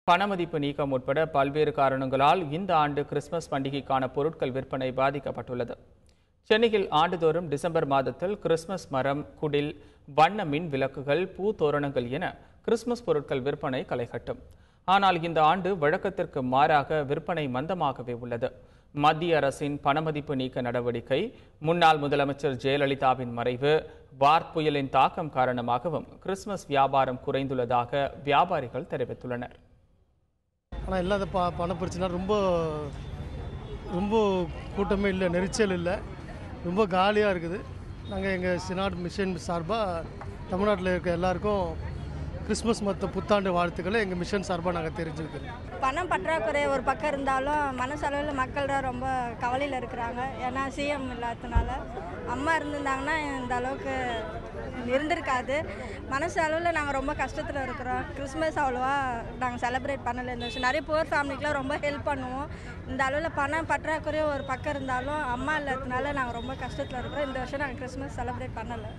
பணமதிப்பு நீக்கம் உட்பட பல்வேறு காரணங்களால் இந்த ஆண்டு கிறிஸ்துமஸ் பண்டிகைக்கான பொருட்கள் விற்பனை பாதிக்கப்பட்டுள்ளது. சென்னையில் ஆண்டுதோறும் டிசம்பர் மாதத்தில் கிறிஸ்துமஸ் மரம், குடில், வண்ண மின் விளக்குகள், பூ தோரணங்கள் என கிறிஸ்துமஸ் பொருட்கள் விற்பனை களைகட்டும். ஆனால் இந்த ஆண்டு வழக்கத்திற்கு மாறாக விற்பனை மந்தமாகவே உள்ளது. மத்திய அரசின் பணமதிப்பு நீக்க நடவடிக்கை, முன்னாள் முதலமைச்சர் ஜெயலலிதாவின் மறைவு, வார் புயலின் தாக்கம் காரணமாகவும் கிறிஸ்துமஸ் வியாபாரம் குறைந்துள்ளதாக வியாபாரிகள் தெரிவித்துள்ளனர். ஆனால் இல்லாத பண பிரச்சனை ரொம்ப கூட்டமே இல்லை, நெரிச்சல் இல்லை, ரொம்ப காலியாக இருக்குது. நாங்கள் எங்கள் சினாட் மிஷன் சார்பாக தமிழ்நாட்டில் இருக்க எல்லாருக்கும் கிறிஸ்மஸ் மற்றும் புத்தாண்டு வாழ்த்துக்களை எங்கள் மிஷன் சார்பாக நாங்கள் தெரிஞ்சுக்கிறோம். பணம் பற்றாக்குறை ஒரு பக்கம் இருந்தாலும் மனசளவில் மக்கள் தான் ரொம்ப கவலையில் இருக்கிறாங்க. ஏன்னா சிஎம் இல்லாததுனால. அம்மா இருந்திருந்தாங்கன்னா இந்த அளவுக்கு இருந்திருக்காது. மனசு அளவில் நாங்கள் ரொம்ப கஷ்டத்தில் இருக்கிறோம். கிறிஸ்மஸ் அவ்வளோவா நாங்கள் செலிப்ரேட் பண்ணலை இந்த வருஷம். நிறைய புவர் ஃபேமிலிக்கெலாம் ரொம்ப ஹெல்ப் பண்ணுவோம். இந்த அளவில் பணம் பற்றாக்குறையும் ஒரு பக்கம் இருந்தாலும் அம்மா இல்லாததுனால நாங்கள் ரொம்ப கஷ்டத்தில் இருக்கிறோம். இந்த வருஷம் நாங்கள் கிறிஸ்மஸ் செலிப்ரேட் பண்ணலை.